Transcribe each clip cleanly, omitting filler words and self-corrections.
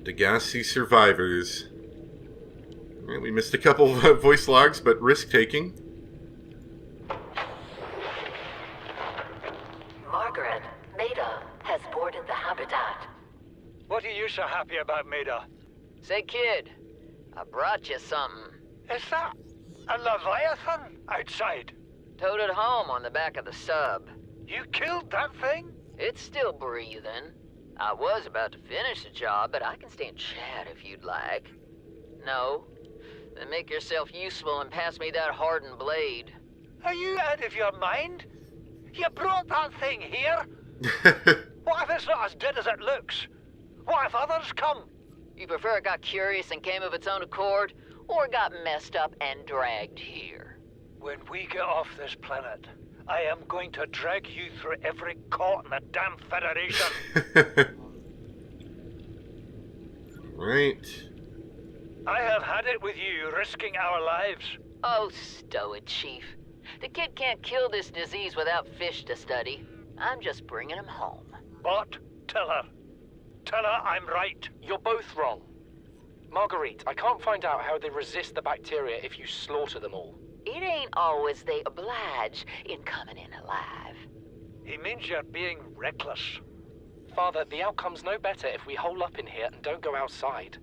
Degassi survivors. Alright, we missed a couple of voice logs, but risk-taking. Margaret, Maida has boarded the habitat. What are you so happy about, Maida? Say, kid, I brought you something. Is that a Leviathan outside? Towed it home on the back of the sub. You killed that thing? It's still breathing. I was about to finish the job, but I can stay and chat if you'd like. No? Then make yourself useful and pass me that hardened blade. Are you out of your mind? You brought that thing here? What if it's not as dead as it looks? What if others come? You prefer it got curious and came of its own accord, or got messed up and dragged here? When we get off this planet, I am going to drag you through every court in the damn Federation. Right. I have had it with you, risking our lives. Oh, stow it, Chief. The kid can't kill this disease without fish to study. I'm just bringing him home. What? Tell her. Tell her I'm right. You're both wrong. Marguerite, I can't find out how they resist the bacteria if you slaughter them all. It ain't always they oblige in coming in alive. He means you're being reckless. Father, the outcome's no better if we hole up in here and don't go outside.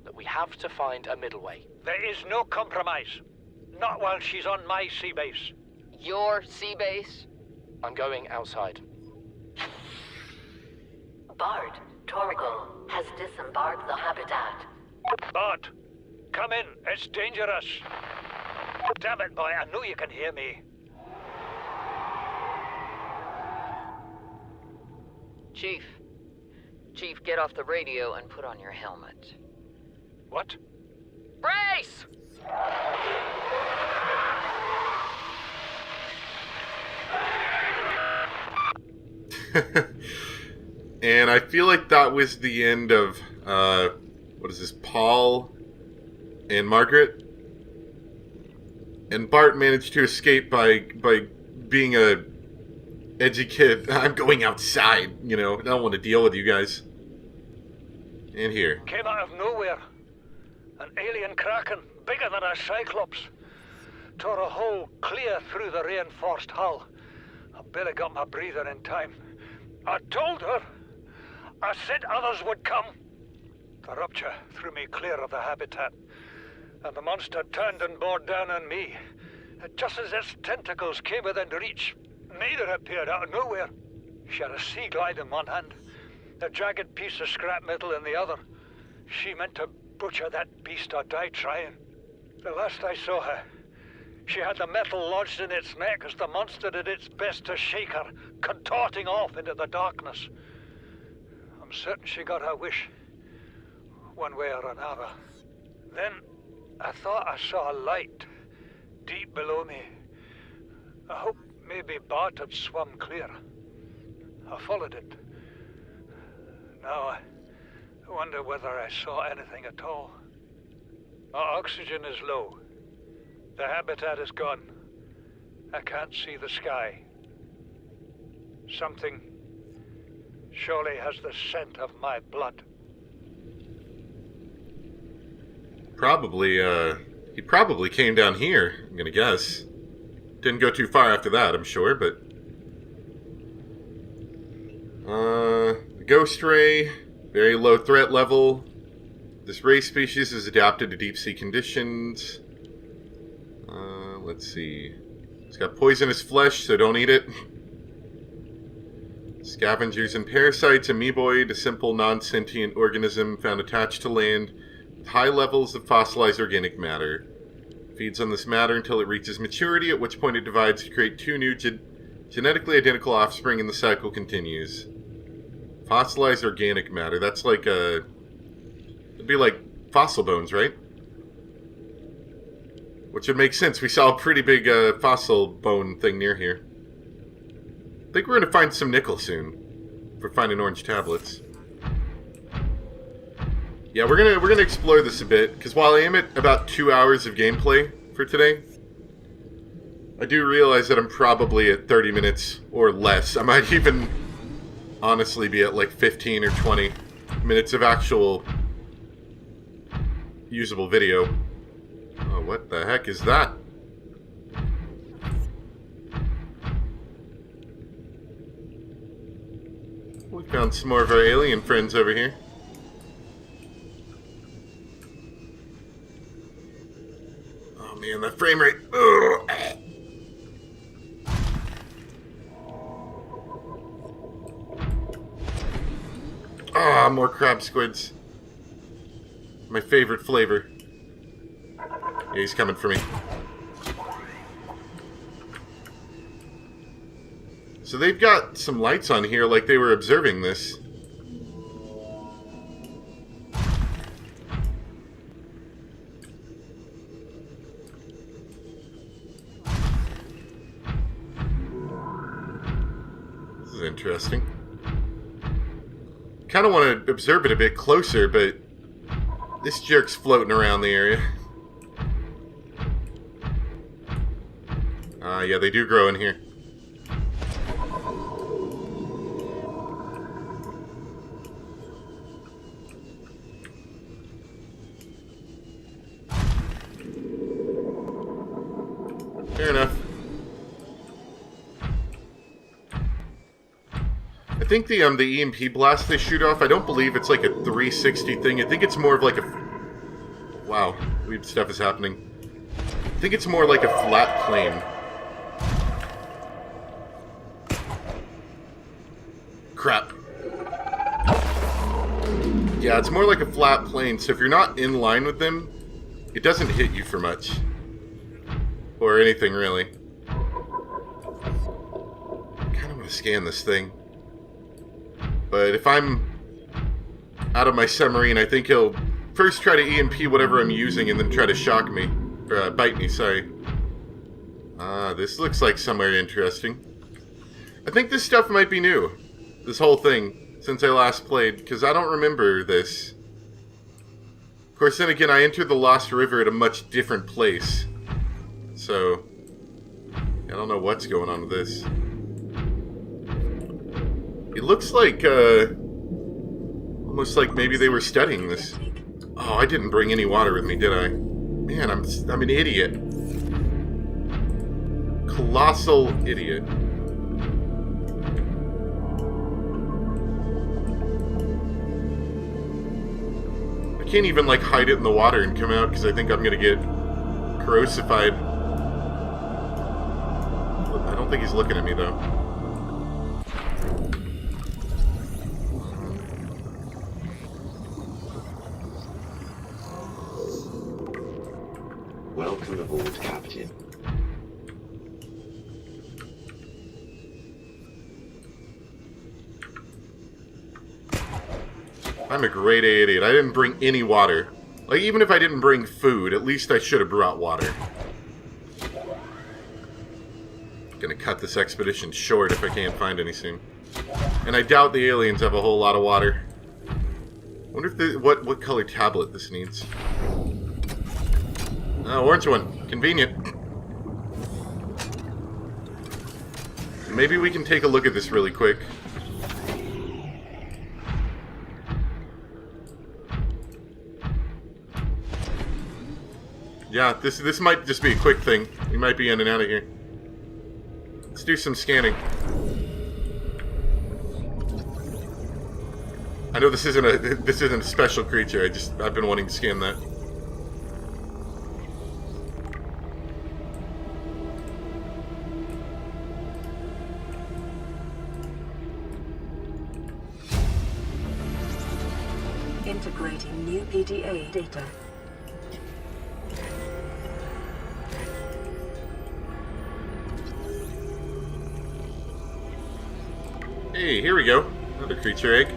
But we have to find a middle way. There is no compromise. Not while she's on my sea base. Your sea base? I'm going outside. Bart, Torgal has disembarked the habitat. Bart, come in. It's dangerous. Damn it, boy. I know you can hear me. Chief, get off the radio and put on your helmet. What? Brace! And I feel like that was the end of, what is this, Paul and Margaret? And Bart managed to escape by being a edgy kid. I'm going outside, you know, I don't want to deal with you guys. And here. Came out of nowhere. An alien kraken, bigger than a cyclops. Tore a hole clear through the reinforced hull. I barely got my breather in time. I told her. I said others would come. The rupture threw me clear of the habitat, and the monster turned and bore down on me. Just as its tentacles came within reach, Maida appeared out of nowhere. She had a sea glide in one hand, a jagged piece of scrap metal in the other. She meant to butcher that beast or die trying. The last I saw her, she had the metal lodged in its neck as the monster did its best to shake her, contorting off into the darkness. I'm certain she got her wish, one way or another. Then I thought I saw a light deep below me. I hoped maybe Bart had swum clear. I followed it. Now I wonder whether I saw anything at all. My oxygen is low. The habitat is gone. I can't see the sky. Something surely has the scent of my blood. He probably came down here, I'm gonna guess. Didn't go too far after that, I'm sure, but... the ghost ray, very low threat level. This ray species is adapted to deep sea conditions. Let's see. It's got poisonous flesh, so don't eat it. Scavengers and parasites, amoeboid, a simple non-sentient organism found attached to land with high levels of fossilized organic matter. Feeds on this matter until it reaches maturity, at which point it divides to create two new genetically identical offspring, and the cycle continues. Fossilized organic matter, that's like a... It'd be like fossil bones, right? Which would make sense. We saw a pretty big fossil bone thing near here. I think we're going to find some nickel soon. If we're finding orange tablets. Yeah, we're gonna explore this a bit, because while I am at about 2 hours of gameplay for today, I do realize that I'm probably at 30 minutes or less. I might even honestly be at like 15 or 20 minutes of actual usable video. Oh, what the heck is that? We found some more of our alien friends over here. Oh man, that frame rate. Ugh. Ah, more crab squids. My favorite flavor. Yeah, he's coming for me. So they've got some lights on here like they were observing this. This is interesting. Kind of want to observe it a bit closer, but this jerk's floating around the area. Yeah, they do grow in here. Fair enough. I think the EMP blast they shoot off, I don't believe it's like a 360 thing. I think it's more of like a... Wow, weird stuff is happening. I think it's more like a flat plane. Crap. Yeah, it's more like a flat plane, so if you're not in line with them, it doesn't hit you for much. Or anything, really. I kind of want to scan this thing. But if I'm out of my submarine, I think he'll first try to EMP whatever I'm using and then try to shock me. Or bite me, sorry. This looks like somewhere interesting. I think this stuff might be new. This whole thing, since I last played, because I don't remember this. Of course, then again, I entered the Lost River at a much different place. So, I don't know what's going on with this. It looks like, almost like maybe they were studying this. Oh, I didn't bring any water with me, did I? Man, I'm an idiot. Colossal idiot. I can't even, like, hide it in the water and come out because I think I'm gonna get corrosified. I don't think he's looking at me, though. Welcome aboard, Captain. I'm a grade A idiot. I didn't bring any water. Like, even if I didn't bring food, at least I should have brought water. Gonna cut this expedition short if I can't find any soon. And I doubt the aliens have a whole lot of water. Wonder if what color tablet this needs. Oh, orange one. Convenient. Maybe we can take a look at this really quick. Yeah, this might just be a quick thing. We might be in and out of here. Let's do some scanning. I know this isn't a special creature. I've been wanting to scan that. Integrating new PDA data. Hey, here we go. Another creature egg.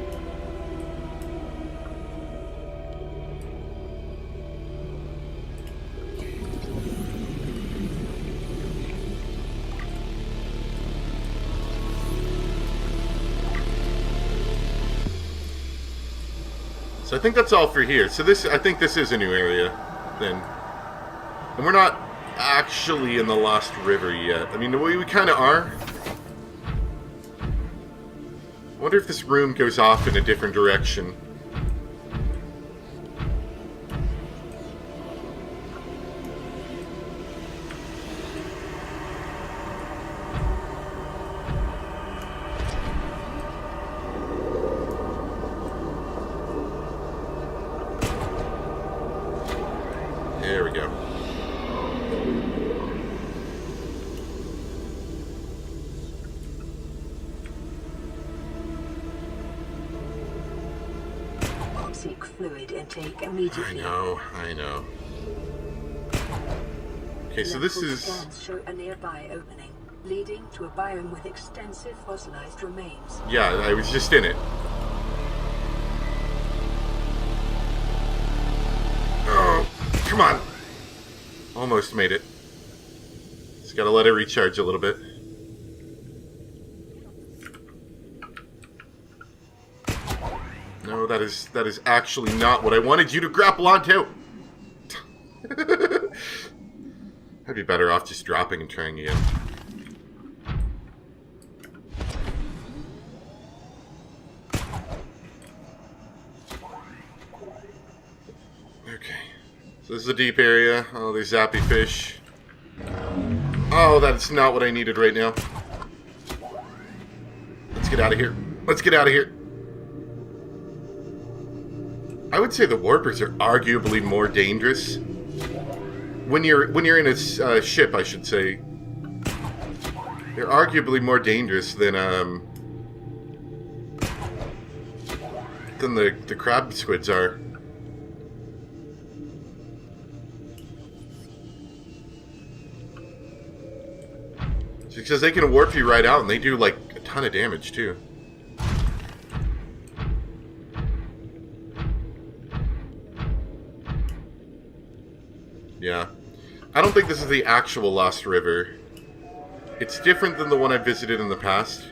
So I think that's all for here. So I think this is a new area, then. And we're not actually in the Lost River yet. I mean, we kind of are. I wonder if this room goes off in a different direction. There we go. Seek fluid intake immediately. I know. Okay, so this Level is... scans show a nearby opening, leading to a biome with extensive fossilized remains. Yeah, I was just in it. Oh, come on. Almost made it. Just gotta let it recharge a little bit. No, that is actually not what I wanted you to grapple onto. I'd be better off just dropping and trying again. Okay. So this is a deep area. Oh, there's zappy fish. Oh, that's not what I needed right now. Let's get out of here. Let's get out of here. I would say the warpers are arguably more dangerous. When you're in a ship, I should say. They're arguably more dangerous than the crab squids are. Just because they can warp you right out, and they do like a ton of damage too. Yeah. I don't think this is the actual Lost River. It's different than the one I visited in the past.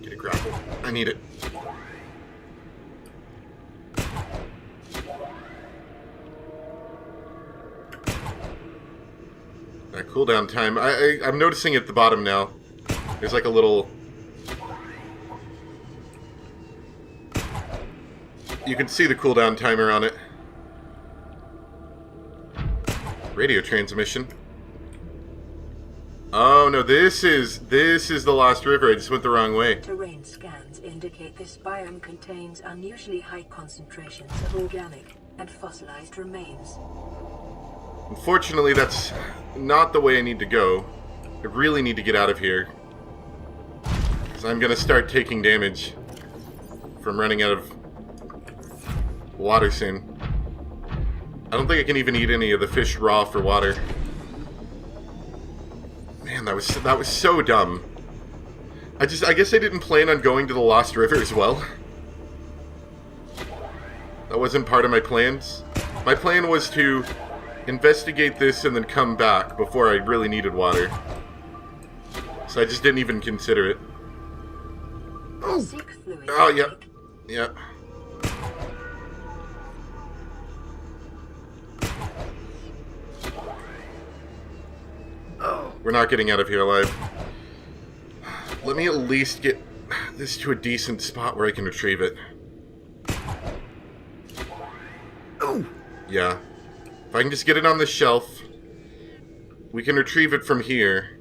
Get a grapple. I need it. That cooldown time. I'm noticing at the bottom now. There's like a little... You can see the cooldown timer on it. Radio transmission. Oh no, this is the Lost River. I just went the wrong way. Terrain scans indicate this biome contains unusually high concentrations of organic and fossilized remains. Unfortunately, that's not the way I need to go. I really need to get out of here. Because I'm going to start taking damage from running out of water soon. I don't think I can even eat any of the fish raw for water. Man, that was so dumb. I guess I didn't plan on going to the Lost River as well. That wasn't part of my plans. My plan was to investigate this and then come back before I really needed water. So I just didn't even consider it. Oh, yeah. Yeah. We're not getting out of here alive. Let me at least get this to a decent spot where I can retrieve it. Oh! Yeah. If I can just get it on the shelf, we can retrieve it from here.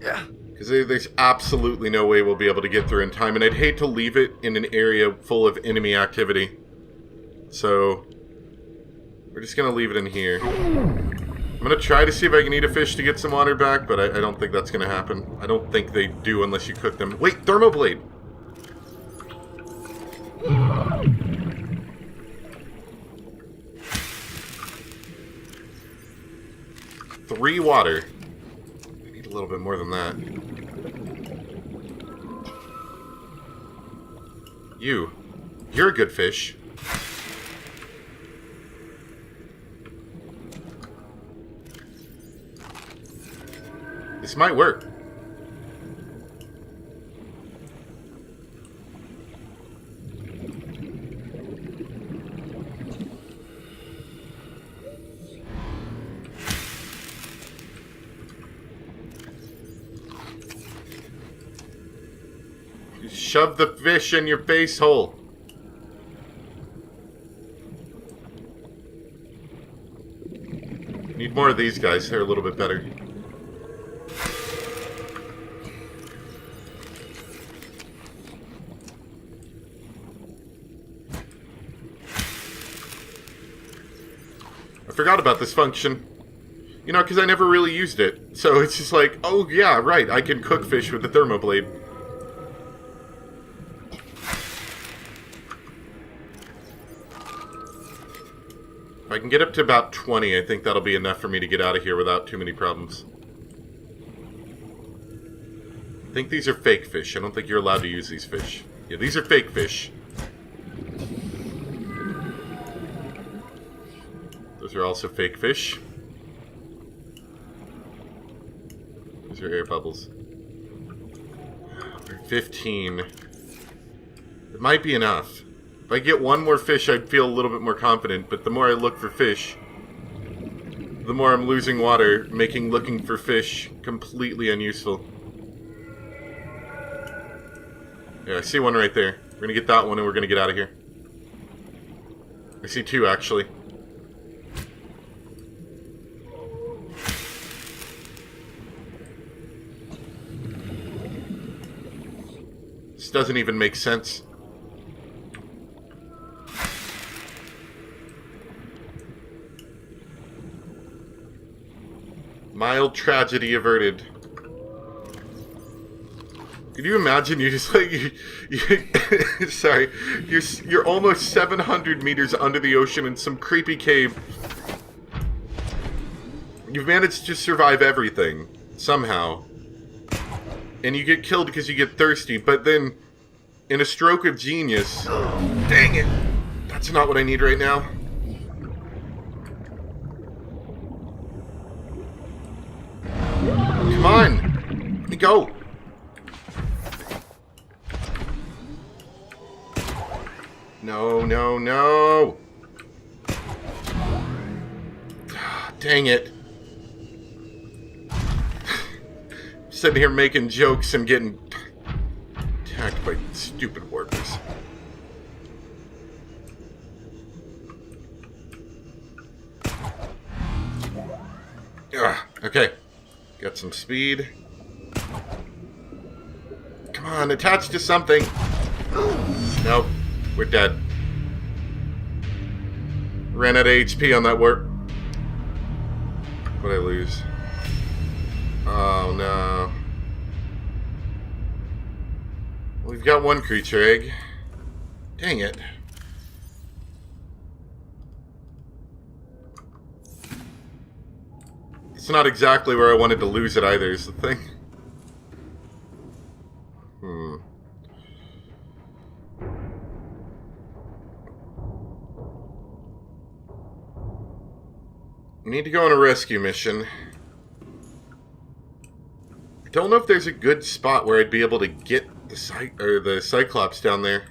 Yeah. Because there's absolutely no way we'll be able to get through in time, and I'd hate to leave it in an area full of enemy activity. So... we're just going to leave it in here. I'm going to try to see if I can eat a fish to get some water back, but I don't think that's going to happen. I don't think they do unless you cook them. Wait, thermoblade! 3 water. I need a little bit more than that. You're a good fish. This might work. You shove the fish in your face hole. Need more of these guys. They're a little bit better. forgot about this function. You know, because I never really used it. So it's just like, oh yeah, right, I can cook fish with the thermoblade. If I can get up to about 20, I think that'll be enough for me to get out of here without too many problems. I think these are fake fish. I don't think you're allowed to use these fish. Yeah, these are fake fish. Those are also fake fish. These are air bubbles. 15. It might be enough. If I get one more fish, I'd feel a little bit more confident, but the more I look for fish, the more I'm losing water, making looking for fish completely unuseful. Yeah, I see one right there. We're gonna get that one and we're gonna get out of here. I see two, actually. This doesn't even make sense. Mild tragedy averted. Could you imagine you just like sorry, you're almost 700 meters under the ocean in some creepy cave. You've managed to survive everything somehow, and you get killed because you get thirsty. But then, in a stroke of genius, dang it, that's not what I need right now. Come on, let me go. No, no, no. Dang it. Sitting here making jokes and getting attacked by stupid workers. Okay. Got some speed. Come on, attach to something. Nope. We're dead. Ran out of HP on that work. What'd I lose? Oh no. We've got one creature egg. Dang it. It's not exactly where I wanted to lose it either, is the thing. We need to go on a rescue mission. I don't know if there's a good spot where I'd be able to get the Cyclops down there.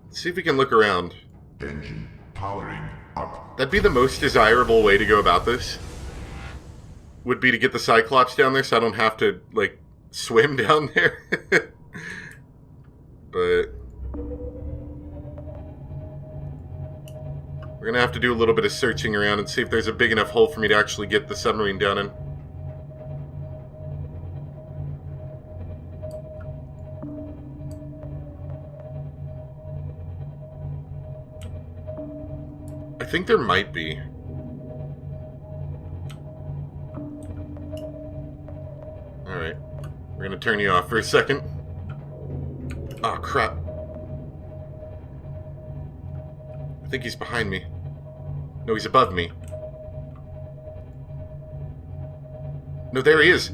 Let's see if we can look around. Engine powering up. That'd be the most desirable way to go about this. Would be to get the Cyclops down there so I don't have to, like, swim down there. But we're gonna have to do a little bit of searching around and see if there's a big enough hole for me to actually get the submarine down in. I think there might be. Alright. We're gonna turn you off for a second. Oh, crap. I think he's behind me. No, he's above me. No, there he is.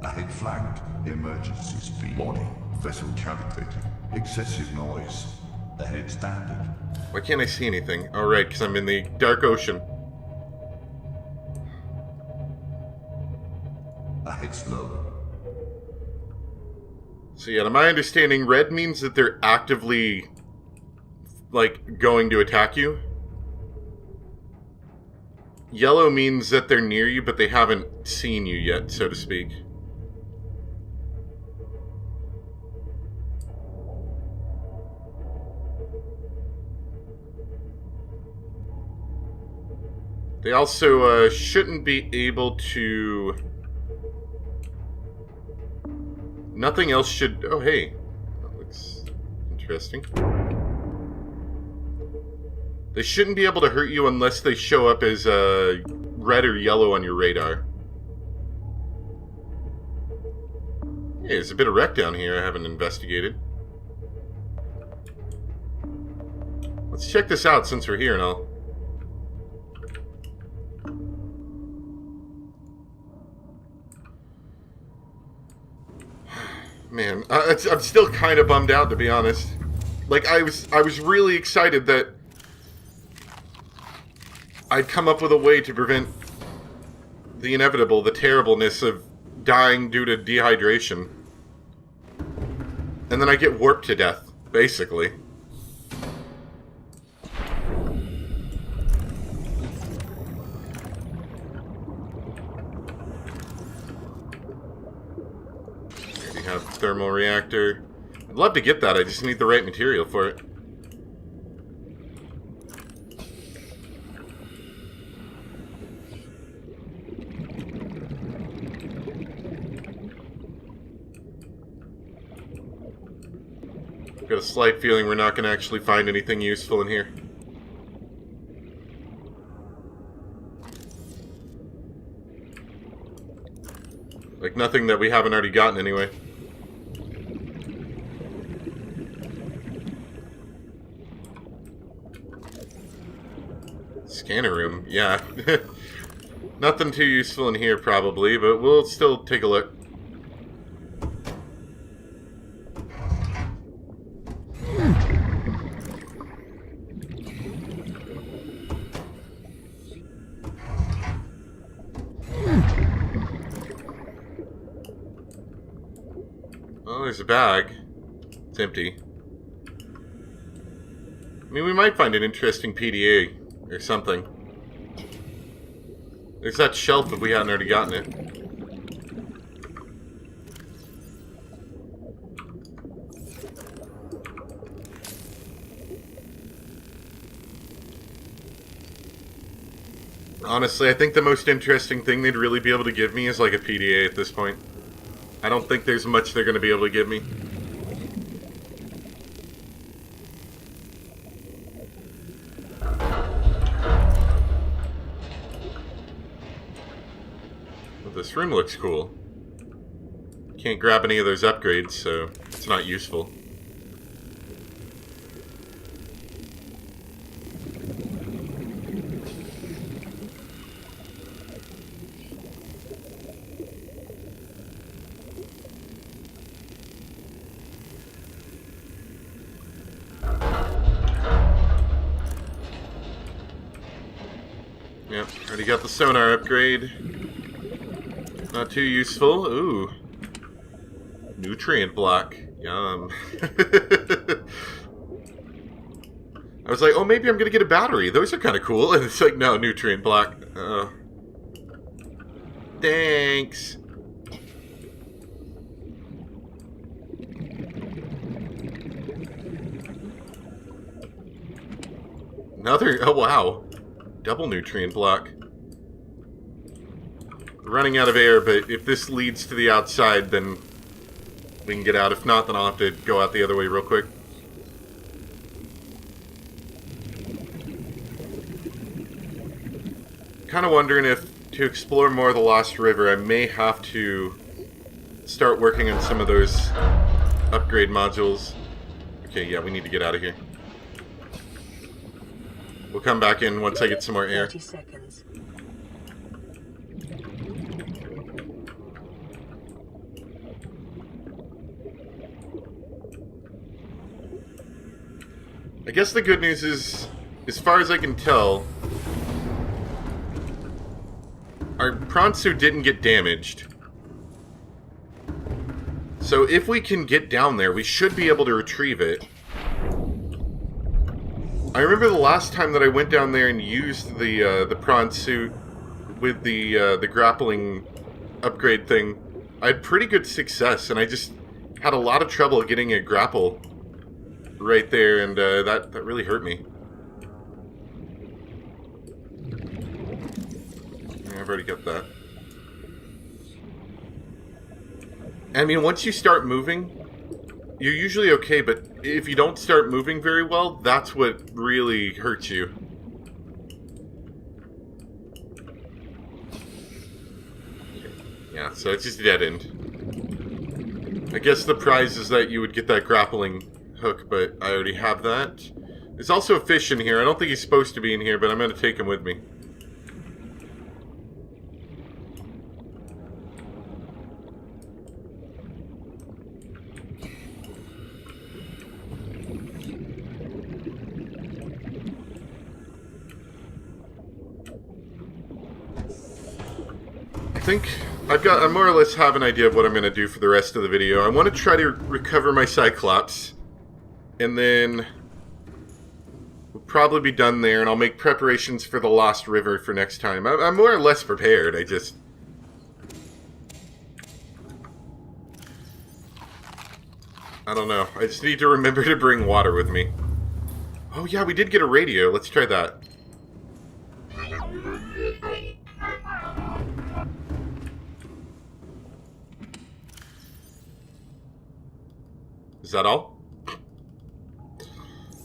Ahead flagged. Emergency speed. Warning. Vessel cavitating. Excessive noise. Ahead standard. Why can't I see anything? Oh, right, because I'm in the dark ocean. Ahead slow. So yeah, to my understanding, red means that they're actively, like, going to attack you. Yellow means that they're near you, but they haven't seen you yet, so to speak. They also shouldn't be able to... Nothing else should... Oh, hey. That looks interesting. They shouldn't be able to hurt you unless they show up as red or yellow on your radar. Hey, there's a bit of wreck down here I haven't investigated. Let's check this out since we're here and all. Man, I'm still kind of bummed out, to be honest. Like, I was really excited that I'd come up with a way to prevent the inevitable, the terribleness of dying due to dehydration. And then I get warped to death, basically. We have thermal reactor. I'd love to get that, I just need the right material for it. I've got a slight feeling we're not going to actually find anything useful in here. Like, nothing that we haven't already gotten anyway. Scanner room, yeah. Nothing too useful in here, probably, but we'll still take a look. Oh, there's a bag. It's empty. I mean, we might find an interesting PDA or something. There's that shelf if we hadn't already gotten it. Honestly, I think the most interesting thing they'd really be able to give me is like a PDA at this point. I don't think there's much they're going to be able to give me. Well, this room looks cool. Can't grab any of those upgrades, so it's not useful. Yep, already got the sonar upgrade. Not too useful. Ooh. Nutrient block. Yum. I was like, oh, maybe I'm gonna get a battery. Those are kind of cool. And it's like, no, nutrient block. Thanks. Another, oh wow. Double nutrient block. Running out of air, but if this leads to the outside, then we can get out. If not, then I'll have to go out the other way real quick. Kind of wondering if, to explore more of the Lost River, I may have to start working on some of those upgrade modules. Okay, yeah, we need to get out of here. We'll come back in once I get some more air. 30 seconds. I guess the good news is, as far as I can tell, our prawn suit didn't get damaged. So if we can get down there, we should be able to retrieve it. I remember the last time that I went down there and used the prawn suit with the grappling upgrade thing. I had pretty good success, and I just had a lot of trouble getting a grapple right there, and that really hurt me. Yeah, I've already got that. I mean, once you start moving, you're usually okay, but if you don't start moving very well, that's what really hurts you. Yeah, so it's just a dead end. I guess the prize is that you would get that grappling hook, but I already have that. There's also a fish in here. I don't think he's supposed to be in here, but I'm going to take him with me. I think I more or less have an idea of what I'm going to do for the rest of the video. I want to try to recover my Cyclops, and then we'll probably be done there, and I'll make preparations for the Lost River for next time. I'm more or less prepared. I don't know. I just need to remember to bring water with me. Oh yeah, we did get a radio. Let's try that. Is that all?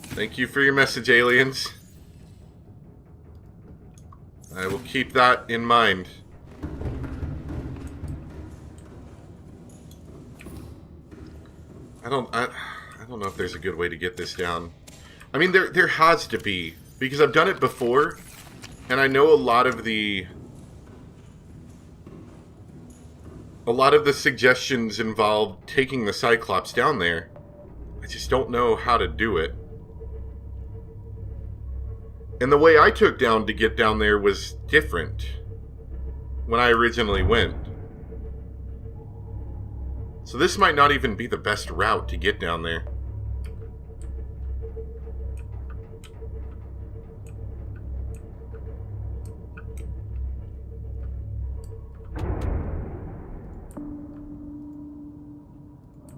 Thank you for your message, aliens. I will keep that in mind. I don't know if there's a good way to get this down. I mean, there has to be, because I've done it before, and I know a lot of the suggestions involve taking the Cyclops down there. I just don't know how to do it. And the way I took down to get down there was different when I originally went. So this might not even be the best route to get down there.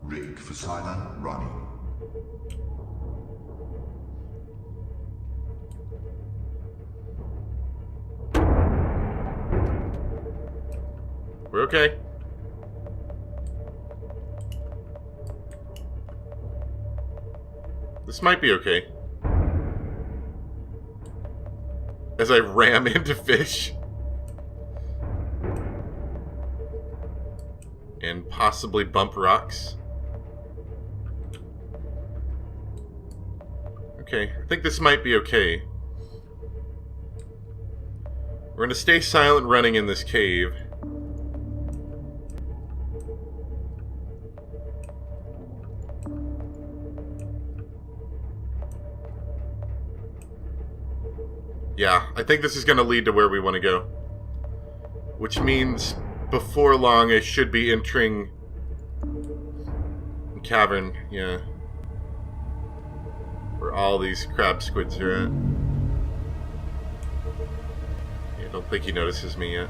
Rig for silent running. We're okay. This might be okay. As I ram into fish. And possibly bump rocks. Okay, I think this might be okay. We're gonna stay silent running in this cave. Yeah, I think this is gonna lead to where we want to go. Which means before long I should be entering the cavern, yeah. Where all these crab squids are at. Yeah, I don't think he notices me yet.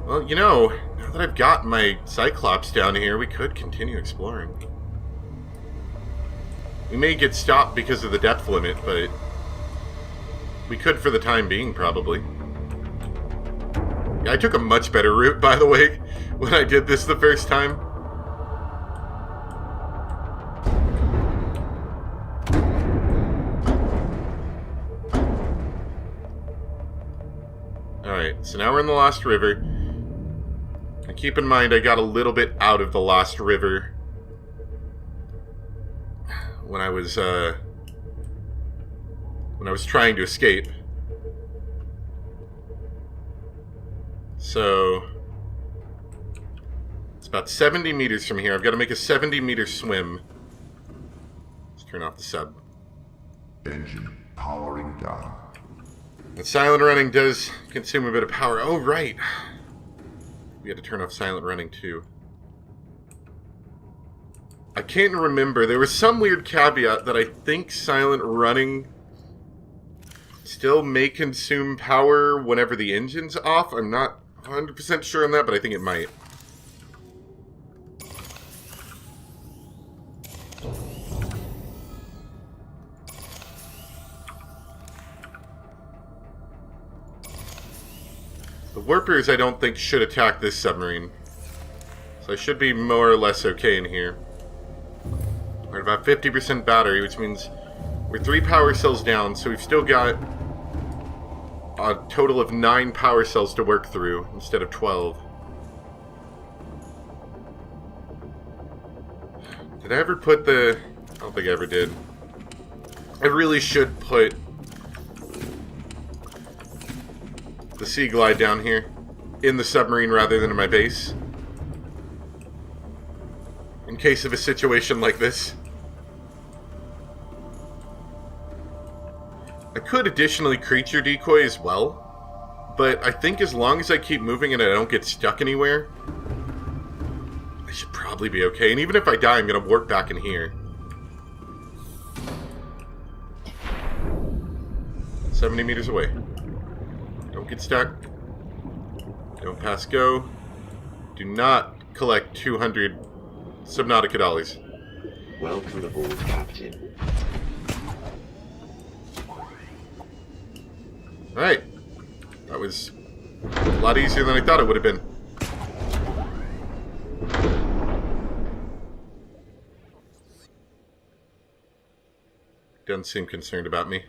Well, you know, now that I've got my Cyclops down here, we could continue exploring. We may get stopped because of the depth limit, but we could for the time being, probably. Yeah, I took a much better route, by the way, when I did this the first time. Alright, so now we're in the Lost River. And keep in mind, I got a little bit out of the Lost River when I was trying to escape. So it's about 70 meters from here. I've got to make a 70-meter swim. Let's turn off the sub. Engine powering down. And silent running does consume a bit of power. Oh, right. We had to turn off silent running, too. I can't remember. There was some weird caveat that I think silent running still may consume power whenever the engine's off. I'm not 100% sure on that, but I think it might. The warpers, I don't think, should attack this submarine. So I should be more or less okay in here. We're at about 50% battery, which means we're 3 power cells down, so we've still got a total of 9 power cells to work through instead of 12. Did I ever put the... I don't think I ever did. I really should put the Sea Glide down here in the submarine rather than in my base. In case of a situation like this. I could additionally creature decoy as well, but I think as long as I keep moving and I don't get stuck anywhere, I should probably be okay. And even if I die, I'm going to warp back in here. 70 meters away. Don't get stuck. Don't pass go. Do not collect 200 Subnautica dollars. Welcome aboard, Captain. Alright. That was a lot easier than I thought it would have been. Doesn't seem concerned about me.